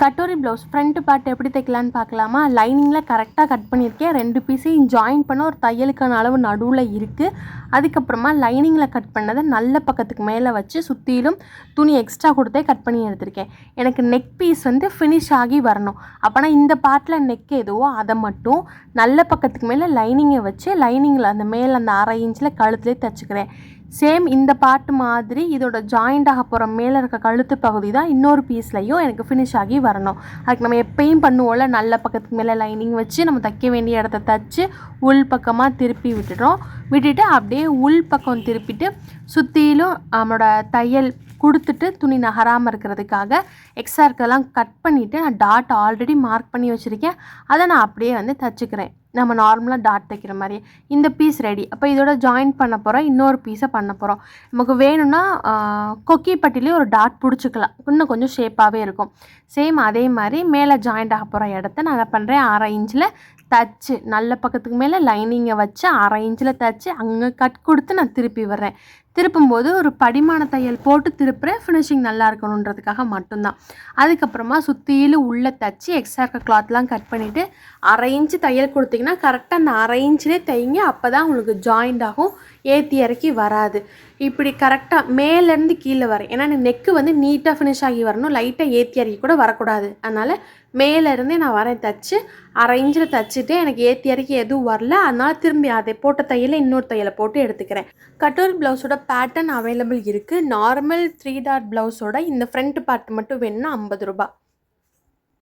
Katori blouse front part எப்படி தைக்கலான்னு பார்க்கலாமா? லைனிங்கில் கரெக்டாக கட் பண்ணியிருக்கேன். 2 பீஸையும் ஜாயின் பண்ண ஒரு தையலுக்கான அளவு நடுவில் இருக்குது. அதுக்கப்புறமா லைனிங்கில் கட் பண்ணதை நல்ல பக்கத்துக்கு மேலே வச்சு சுற்றிலும் துணி எக்ஸ்ட்ரா கொடுத்தே கட் பண்ணி எடுத்திருக்கேன். எனக்கு நெக் பீஸ் ஃபினிஷ் ஆகி வரணும். அப்போனா இந்த பார்ட்டில் நெக் எதுவோ அதை மட்டும் நல்ல பக்கத்துக்கு மேலே லைனிங்கை வச்சு லைனிங்கில் அந்த மேலே அந்த 1/2 இன்ச்சில் கழுத்துலேயே தைச்சிக்கிறேன். சேம் இந்த பார்ட் மாதிரி இதோட ஜாயிண்ட் ஆக போகிற மேலே இருக்க கழுத்து பகுதி தான் இன்னொரு பீஸ்லையும் எனக்கு ஃபினிஷ் ஆகி வரணும். அதுக்கு நம்ம எப்பயும் பண்ணுவோம்ல, நல்ல பக்கத்துக்கு மேலே லைனிங் வச்சு நம்ம தைக்க வேண்டிய இடத்த தைச்சி உள் பக்கமாக திருப்பி விட்டுட்டு அப்படியே உள் பக்கம் திருப்பிட்டு சுற்றிலும் நம்மளோட தையல் கொடுத்துட்டு துணி நகராமல் இருக்கிறதுக்காக எக்ஸ்ட்ரா இருக்கெல்லாம் கட் பண்ணிவிட்டு நான் டாட் ஆல்ரெடி மார்க் பண்ணி வச்சுருக்கேன். அதை நான் அப்படியே தைச்சிக்கிறேன். நம்ம நார்மலாக டாட் தைக்கிற மாதிரியே இந்த பீஸ் ரெடி. அப்போ இதோட ஜாயின் பண்ண போகிறோம், இன்னொரு பீஸை பண்ண போகிறோம். நமக்கு வேணும்னா கொக்கி பட்டிலே ஒரு டாட் பிடிச்சிக்கலாம், இன்னும் கொஞ்சம் ஷேப்பாகவே இருக்கும். சேம் அதே மாதிரி மேலே ஜாயிண்ட் ஆக போகிற இடத்த நான் என்ன பண்ணுறேன், 1/2 இன்ச்சில் தைச்சி நல்ல பக்கத்துக்கு மேலே லைனிங்கை வச்சு 1/2 இன்ச்சில் தைச்சி அங்கே கட் கொடுத்து நான் திருப்பி வர்றேன். திருப்பும்போது ஒரு படிமான தையல் போட்டு திருப்புறேன், ஃபினிஷிங் நல்லா இருக்கணுன்றதுக்காக மட்டும்தான். அதுக்கப்புறமா சுற்றிலும் உள்ளே தைச்சி எக்ஸ்ட்ரா இருக்க கிளாத்லாம் கட் பண்ணிவிட்டு 1/2 இன்ச்சு தையல் கொடுத்திங்கன்னா கரெக்டாக அந்த 1/2 இன்ச்சிலே தைங்க. அப்போ தான் உங்களுக்கு ஜாயிண்ட் ஆகும், ஏற்றி இறக்கி வராது. இப்படி கரெக்டாக மேலேருந்து கீழே வரேன். ஏன்னா நெக்கு நீட்டாக ஃபினிஷ் ஆகி வரணும், லைட்டாக ஏற்றி இறக்கி கூட வரக்கூடாது. அதனால் மேலேருந்தே நான் வரேன் தைச்சி 1/2 இன்ச்சில் தைச்சிட்டு எனக்கு ஏற்றி இறக்கி எதுவும் வரல. அதனால் திரும்பி அதை போட்ட தையலை இன்னொரு தையலை போட்டு எடுத்துக்கிறேன். கட்டோரி ப்ளவுஸோட பேட்டர்ன் அவைலபிள் இருக்குது. நார்மல் 3 டாட் ப்ளவுஸோட இந்த ஃப்ரண்ட் பார்ட் மட்டும் வேணும்னா 50 ரூபா.